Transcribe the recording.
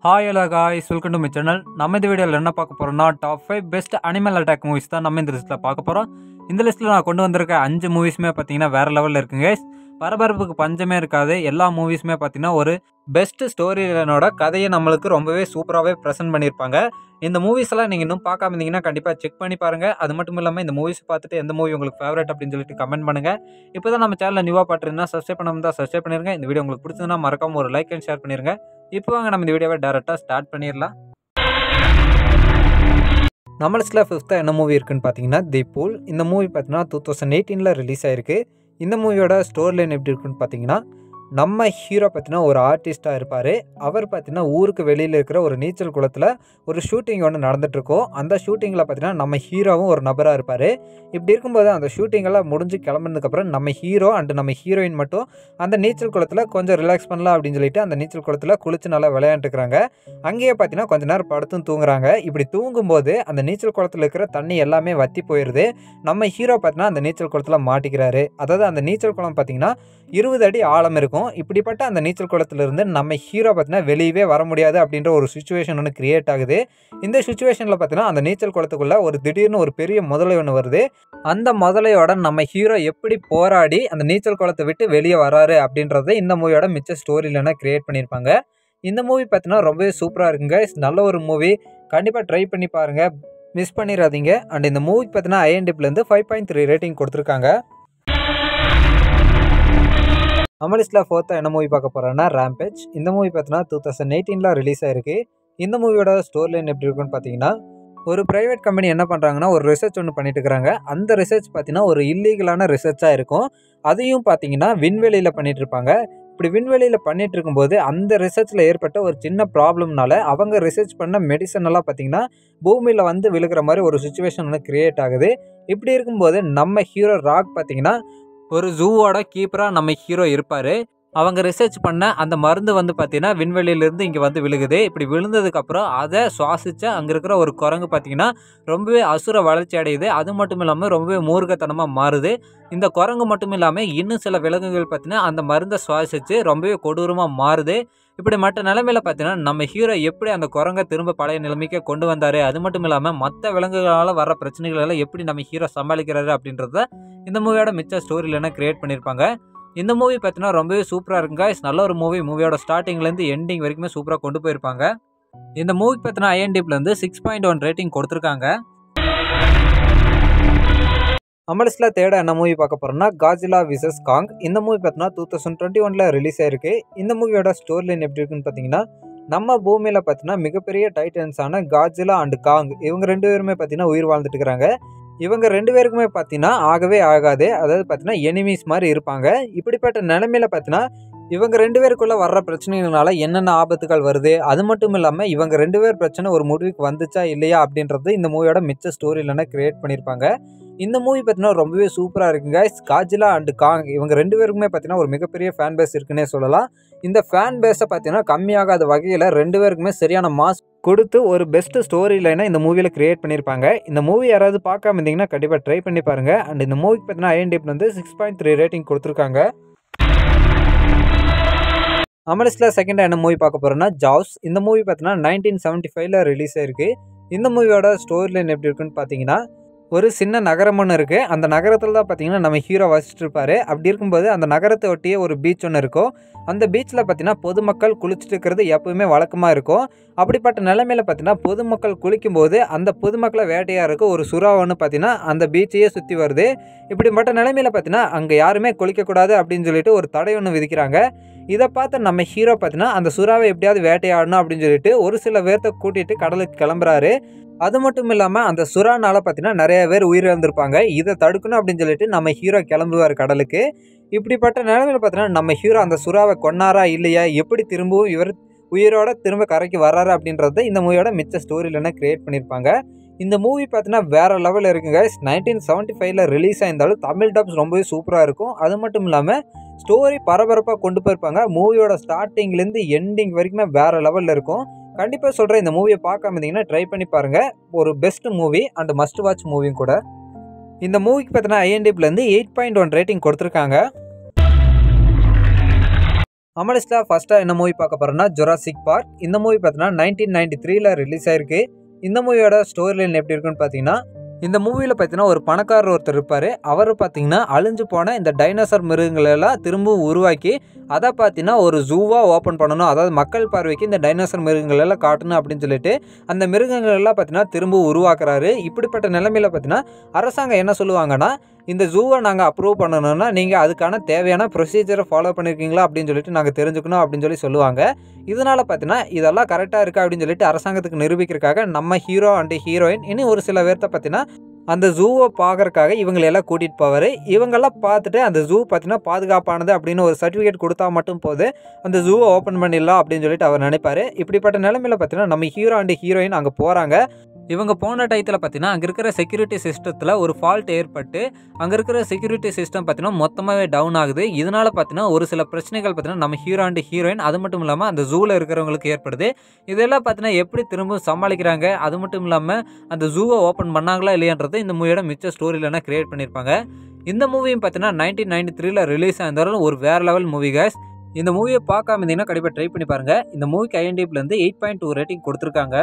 Hi hello guys, welcome to my channel. நம்ம இந்த வீடியோவில் என்ன பார்க்க போகிறோம்னா, top 5 best animal attack movies தான் நம்ம இந்த லிஸ்ட்டில் பார்க்க போகிறோம். இந்த லிஸ்ட்டில் நான் கொண்டு வந்திருக்க 5 மூவிஸுமே பார்த்தீங்கன்னா வேறு லெவலில் இருக்குங்க. பரபரப்புக்கு பஞ்சமே இருக்காது. எல்லா மூவிஸுமே பார்த்தீங்கன்னா ஒரு பெஸ்ட் ஸ்டோரி லைனோட கதையை நம்மளுக்கு ரொம்பவே சூப்பராகவே ப்ரெசென்ட் பண்ணியிருப்பாங்க. இந்த மூவிஸ்லாம் நீங்கள் இன்னும் பார்க்காம இருந்தீங்கன்னா கண்டிப்பாக செக் பண்ணி பாருங்கள். அது மட்டும் இல்லாமல் இந்த மூவிஸ் பார்த்துட்டு எந்த மூவி உங்களுக்கு ஃபேவரட் அப்படின்னு சொல்லிட்டு கமெண்ட் பண்ணுங்கள். இப்போ தான் நம்ம சேனலில் நியூவாக பார்த்துருந்தா சப்ஸ்கிரைப் பண்ணாமல் தான் சப்ஸ்கிரைப் பண்ணிருங்க. இந்த வீடியோ உங்களுக்கு பிடிச்சதுன்னா மறக்காம ஒரு லைக் அண்ட் ஷேர் பண்ணிருங்க. இப்போ வாங்க நம்ம இந்த வீடியோவை டேரெக்டாக ஸ்டார்ட் பண்ணிடலாம். நம்ம லிஸ்ட்டில் 5th என்ன மூவி இருக்குன்னு பார்த்தீங்கன்னா தி பூல். இந்த மூவி பார்த்தீங்கன்னா 2018 ரிலீஸ் ஆயிருக்கு. இந்த மூவியோட ஸ்டோரி லைன் எப்படி இருக்குன்னு பார்த்தீங்கன்னா, நம்ம ஹீரோ பார்த்தீங்கன்னா ஒரு ஆர்டிஸ்ட்டாக இருப்பார். அவர் பார்த்தீங்கன்னா ஊருக்கு வெளியில் இருக்கிற ஒரு நீச்சல் குளத்தில் ஒரு ஷூட்டிங் ஒன்று நடந்துகிட்ருக்கோம். அந்த ஷூட்டிங்கில் பார்த்தீங்கன்னா நம்ம ஹீரோவும் ஒரு நபராக இருப்பார். இப்படி இருக்கும்போது அந்த ஷூட்டிங்கெல்லாம் முடிஞ்சு கிளம்புனதுக்கப்புறம் நம்ம ஹீரோ அண்டு நம்ம ஹீரோயின் மட்டும் அந்த நீச்சல் குளத்தில் கொஞ்சம் ரிலாக்ஸ் பண்ணலாம் அப்படின்னு சொல்லிட்டு அந்த நீச்சல் குளத்தில் குளிச்சு நல்லா விளையாண்டுக்கிறாங்க. அங்கேயே பார்த்தீங்கன்னா கொஞ்ச நேரம் படுத்தும் தூங்குறாங்க. இப்படி தூங்கும்போது அந்த நீச்சல் குளத்தில் இருக்கிற தண்ணி எல்லாமே வற்றி போயிடுது. நம்ம ஹீரோ பார்த்தீங்கன்னா அந்த நீச்சல் குளத்தில் மாட்டிக்கிறாரு. அதாவது அந்த நீச்சல் குளம் பார்த்தீங்கன்னா 20 அடி ஆழம் இருக்கும். இப்படிப்பட்ட அந்த நீச்சல் குளத்திலிருந்து நம்ம ஹீரோ பார்த்தீங்கன்னா வெளியவே வர முடியாது அப்படின்ற ஒரு சுச்சுவேஷன் ஒன்று கிரியேட் ஆகுது. இந்த சுச்சுவேஷனில் பார்த்தீங்கன்னா அந்த நீச்சல் குளத்துக்குள்ளே ஒரு திடீர்னு ஒரு பெரிய முதலை ஒன்று வருது. அந்த முதலையோட நம்ம ஹீரோ எப்படி போராடி அந்த நீச்சல் குளத்தை விட்டு வெளியே வராரு அப்படின்றத இந்த மூவியோட மிச்ச ஸ்டோரியிலனா கிரியேட் பண்ணியிருப்பாங்க. இந்த மூவி பார்த்தீங்கன்னா ரொம்பவே சூப்பராக இருக்குங்க. நல்ல ஒரு மூவி, கண்டிப்பாக ட்ரை பண்ணி பாருங்கள், மிஸ் பண்ணிடாதீங்க. அண்ட் இந்த மூவிக்கு பார்த்தீங்கன்னா IMDbலேருந்து 5.3 ரேட்டிங் கொடுத்துருக்காங்க. நம்ம லிஸ்ட்டில் 4th என்ன மூவி பார்க்க போகிறோன்னா ரேம்பேஜ். இந்த மூவி பார்த்தீங்கன்னா 2018 ரிலீஸ் ஆயிருக்கு. இந்த மூவியோட ஸ்டோரி லைன் எப்படி இருக்குன்னு பார்த்தீங்கன்னா, ஒரு ப்ரைவேட் கம்பெனி என்ன பண்ணுறாங்கன்னா ஒரு ரிசர்ச் ஒன்று பண்ணிட்டு இருக்கிறாங்க. அந்த ரிசர்ச் பார்த்தீங்கன்னா ஒரு இல்லீகலான ரிசர்ச்சாக இருக்கும். அதையும் பார்த்தீங்கன்னா விண்வெளியில் பண்ணிகிட்டு இருப்பாங்க. இப்படி விண்வெளியில் பண்ணிகிட்டு இருக்கும்போது அந்த ரிசர்ச்சில் ஏற்பட்ட ஒரு சின்ன ப்ராப்ளம்னால அவங்க ரிசர்ச் பண்ண மெடிசன் எல்லாம் பார்த்தீங்கன்னா பூமியில் வந்து விழுகிற மாதிரி ஒரு சுச்சுவேஷன் ஒன்று கிரியேட் ஆகுது. இப்படி இருக்கும்போது நம்ம ஹீரோ ராக் பார்த்தீங்கன்னா ஒரு ஜூவோட கீப்பராக நம்ம ஹீரோ இருப்பார். அவங்க ரிசர்ச் பண்ண அந்த மருந்து வந்து பார்த்தீங்கன்னா விண்வெளியிலேருந்து இங்கே வந்து விழுகுது. இப்படி விழுந்ததுக்கப்புறம் அதை சுவாசித்து அங்கே இருக்கிற ஒரு குரங்கு பார்த்தீங்கன்னா ரொம்பவே அசுர வளர்ச்சி அடையுது. அது மட்டும் இல்லாமல் ரொம்பவே மூர்க்கத்தனமாக மாறுது. இந்த குரங்கு மட்டும் இல்லாமல் இன்னும் சில விலங்குகள் பார்த்தீங்கன்னா அந்த மருந்தை சுவாசித்து ரொம்பவே கொடூரமாக மாறுது. இப்படி மற்ற நிலைமையில் பார்த்தீங்கன்னா நம்ம ஹீரோ எப்படி அந்த குரங்கை திரும்ப பழைய நிலைமைக்கு கொண்டு வந்தார், அது மட்டும் இல்லாமல் மற்ற விலங்குகளால் வர பிரச்சனைகளெல்லாம் எப்படி நம்ம ஹீரோ சமாளிக்கிறாரு அப்படின்றத இந்த மூவியோட மிச்ச ஸ்டோரியிலனா கிரியேட் பண்ணியிருப்பாங்க. இந்த மூவி பார்த்தீங்கன்னா ரொம்பவே சூப்பராக இருக்குங்க. நல்ல ஒரு மூவியோட ஸ்டார்டிங்லேருந்து எண்டிங் வரைக்குமே சூப்பராக கொண்டு போயிருப்பாங்க. இந்த மூவிக்கு பார்த்தீங்கன்னா IMDbலேருந்து 6.1 ரேட்டிங் கொடுத்துருக்காங்க. நம்ம லிஸ்ட்டில் 3rd என்ன மூவி பார்க்க போகிறோம்னா காட்ஜில்லா விசஸ் காங். இந்த மூவி பார்த்தீங்கன்னா 2021 ரிலீஸ் ஆயிருக்கு. இந்த மூவியோட ஸ்டோரி லைன் எப்படி இருக்குன்னு பார்த்தீங்கன்னா, நம்ம பூமியில் பார்த்தீங்கன்னா மிகப்பெரிய டைட்டன்ஸான காட்ஜில்லா அண்டு காங் இவங்க 2 பேருமே பார்த்தீங்கன்னா உயிர் வாழ்ந்துட்டு இருக்கிறாங்க. இவங்க 2 பேருக்குமே பார்த்தீங்கன்னா ஆகவே ஆகாது. அதாவது பார்த்தீங்கன்னா எனிமீஸ் மாதிரி இருப்பாங்க. இப்படிப்பட்ட நிலைமையில பார்த்தீங்கன்னா இவங்க 2 பேருக்குள்ளே வர்ற பிரச்சனைகளால என்னென்ன ஆபத்துகள் வருது, அது மட்டும் இல்லாமல் இவங்க 2 பேர் பிரச்சனை ஒரு முடிவுக்கு வந்துச்சா இல்லையா அப்படின்றது இந்த மூவியோட மிச்ச ஸ்டோரியிலனா கிரியேட் பண்ணியிருப்பாங்க. இந்த மூவி பார்த்தீங்கன்னா ரொம்பவே சூப்பராக இருக்குங்க. காட்ஜில்லா அண்டு காங் இவங்க 2 பேருக்குமே பார்த்தீங்கன்னா ஒரு மிகப்பெரிய ஃபேன் பேஸ் இருக்குன்னே சொல்லலாம். இந்த ஃபேன் பேஸை பார்த்தீங்கன்னா கம்மியாகாத வகையில் 2 பேருக்குமே சரியான மாஸ் கொடுத்து ஒரு பெஸ்ட் ஸ்டோரி லைனை இந்த மூவியில் கிரியேட் பண்ணியிருப்பாங்க. இந்த மூவி யாராவது பார்க்காம இருந்தீங்கன்னா கண்டிப்பாக ட்ரை பண்ணி பாருங்கள். அண்ட் இந்த மூவிக்கு பார்த்தீங்கன்னா IMDbலேருந்து 6.3 ரேட்டிங் கொடுத்துருக்காங்க. நம்ம லிஸ்ட்டில் 2nd என்ன மூவி பார்க்க போகிறோன்னா ஜாவ்ஸ். இந்த மூவி பார்த்தீங்கன்னா 1975 ரிலீஸ் ஆயிருக்கு. இந்த மூவியோட ஸ்டோரி லைன் எப்படி இருக்குன்னு பார்த்தீங்கன்னா, ஒரு சின்ன நகரம் ஒன்று இருக்குது. அந்த நகரத்தில் தான் பார்த்தீங்கன்னா நம்ம ஹீரோ வசிச்சுட்டு இருப்பார். அப்படி இருக்கும்போது அந்த நகரத்தை ஒட்டியே ஒரு பீச் ஒன்று இருக்கும். அந்த பீச்சில் பார்த்தீங்கன்னா பொதுமக்கள் குளிச்சுட்டு இருக்கிறது எப்பவுமே வழக்கமாக இருக்கும். அப்படிப்பட்ட நிலைமையில் பார்த்தீங்கன்னா பொதுமக்கள் குளிக்கும்போது அந்த பொதுமக்களை வேட்டையாருக்கு ஒரு சுறா ஒன்று பார்த்தீங்கன்னா அந்த பீச்சையே சுற்றி வருது. இப்படிப்பட்ட நிலைமையில் பார்த்தீங்கன்னா அங்கே யாருமே குளிக்கக்கூடாது அப்படின்னு சொல்லிட்டு ஒரு தடை ஒன்று விதிக்கிறாங்க. இதை பார்த்து நம்ம ஹீரோ பார்த்தீங்கன்னா அந்த சுறாவை எப்படியாவது வேட்டையாடணும் அப்படின்னு சொல்லிட்டு ஒரு சில பேர்த்த கூட்டிகிட்டு கடலுக்கு கிளம்புறாரு. அது மட்டும் இல்லாமல் அந்த சுறானால பார்த்தீங்கன்னா நிறைய பேர் உயிரிழந்திருப்பாங்க. இதை தடுக்கணும் அப்படின்னு சொல்லிட்டு நம்ம ஹீரோ கிளம்புவார் கடலுக்கு. இப்படிப்பட்ட நிலைமையில் பார்த்தீங்கன்னா நம்ம ஹீரோ அந்த சுறாவை கொன்னாரா இல்லையா, எப்படி திரும்பவும் இவர் உயிரோட திரும்ப கரைக்கு வர்றாரு அப்படின்றத இந்த மூவியோட மிச்ச ஸ்டோரியிலனா கிரியேட் பண்ணியிருப்பாங்க. இந்த மூவி பார்த்தீங்கன்னா வேறு லெவலில் இருக்குங்க. 1975 ரிலீஸ் ஆயிருந்தாலும் தமிழ் டப்ஸ் ரொம்பவே சூப்பராக இருக்கும். அது மட்டும் இல்லாமல் ஸ்டோரி பரபரப்பாக கொண்டு போயிருப்பாங்க. மூவியோட ஸ்டார்டிங்லேருந்து எண்டிங் வரைக்குமே வேறு லெவலில் இருக்கும். கண்டிப்பாக சொல்கிறேன், இந்த மூவியை பார்க்காம இருந்தீங்கன்னா ட்ரை பண்ணி பாருங்கள். ஒரு best movie and must watch மூவியும் கூட. இந்த மூவிக்கு பார்த்தீங்கன்னா IMDbலேருந்து 8.1 ரேட்டிங் கொடுத்துருக்காங்க. நம்ம லிஸ்ட்டில் ஃபஸ்ட்டாக என்ன மூவி பார்க்க போகிறோம்னா ஜுராசிக் பார்க். இந்த மூவி பார்த்தீங்கன்னா 1993 ரிலீஸ் ஆயிருக்கு. இந்த மூவியோட ஸ்டோரி லைன் எப்படி இருக்குன்னு பார்த்தீங்கன்னா, இந்த மூவியில் பார்த்தீங்கன்னா ஒரு பணக்காரர் ஒருத்தர் இருப்பார். அவர் பார்த்தீங்கன்னா அழிஞ்சு போன இந்த டைனோசர் மிருகங்களெல்லாம் திரும்பவும் உருவாக்கி அதை பார்த்தீங்கன்னா ஒரு ஜூவாக ஓப்பன் பண்ணணும். அதாவது மக்கள் பார்வைக்கு இந்த டைனோசர் மிருகங்கள் எல்லாம் காட்டணும் அப்படின்னு சொல்லிட்டு அந்த மிருகங்கள் எல்லாம் பார்த்தீங்கன்னா திரும்ப உருவாக்குறாரு. இப்படிப்பட்ட நிலைமையில் பார்த்தீங்கன்னா அரசாங்கம் என்ன சொல்லுவாங்கன்னா, இந்த ஜூவை நாங்கள் அப்ரூவ் பண்ணணும்னா நீங்கள் அதுக்கான தேவையான ப்ரொசீஜரை ஃபாலோ பண்ணியிருக்கீங்களா அப்படின்னு சொல்லிட்டு நாங்கள் தெரிஞ்சுக்கணும் அப்படின்னு சொல்லுவாங்க. இதனால் பார்த்தீங்கன்னா இதெல்லாம் கரெக்டாக இருக்கா அப்படின்னு சொல்லிட்டு அரசாங்கத்துக்கு நிரூபிக்கிறதுக்காக நம்ம ஹீரோ அண்ட் ஹீரோயின் இன்னும் ஒரு சில பேர்த்த பார்த்தீங்கன்னா அந்த ஜூவை பார்க்கறக்காக இவங்களெல்லாம் கூட்டிகிட்டு போவார். இவங்கெல்லாம் பார்த்துட்டு அந்த ஜூ பார்த்தீங்கன்னா பாதுகாப்பானது அப்படின்னு ஒரு சர்டிஃபிகேட் கொடுத்தா மட்டும் போது அந்த ஜூவை ஓப்பன் பண்ணிடலாம் அப்படின்னு சொல்லிட்டு அவர் நினைப்பார். இப்படிப்பட்ட நிலைமையில் பார்த்தீங்கன்னா நம்ம ஹீரோ அண்ட் ஹீரோயின் அங்கே போகிறாங்க. இவங்க போன டயத்தில் பார்த்தீங்கன்னா அங்கே இருக்கிற செக்யூரிட்டி சிஸ்டத்தில் ஒரு ஃபால்ட் ஏற்பட்டு அங்கே இருக்கிற செக்யூரிட்டி சிஸ்டம் பார்த்தீங்கன்னா மொத்தமாகவே டவுன் ஆகுது. இதனால் பார்த்தீங்கன்னா ஒரு சில பிரச்சனைகள் பார்த்தீங்கன்னா நம்ம ஹீரோ அண்ட் ஹீரோயின் அது மட்டும் இல்லாமல் அந்த ஜூவில் இருக்கிறவங்களுக்கு ஏற்படுது. இதெல்லாம் பார்த்தீங்கன்னா எப்படி திரும்ப சமாளிக்கிறாங்க, அது மட்டும் இல்லாமல் அந்த ஜூவை ஓப்பன் பண்ணாங்களா இல்லையான்றது இந்த மூவியோட மிச்ச ஸ்டோரியிலனா கிரியேட் பண்ணியிருப்பாங்க. இந்த மூவியும் பார்த்தீங்கன்னா 1993 ரிலீஸ் ஆயிருந்தாலும் ஒரு வேறு லெவல் மூவி கைஸ். இந்த மூவியை பார்க்காம இருந்தீங்கன்னா கண்டிப்பாக ட்ரை பண்ணி பாருங்கள். இந்த மூவிக்கு IMDbலேருந்து 8.2 ரேட்டிங் கொடுத்துருக்காங்க.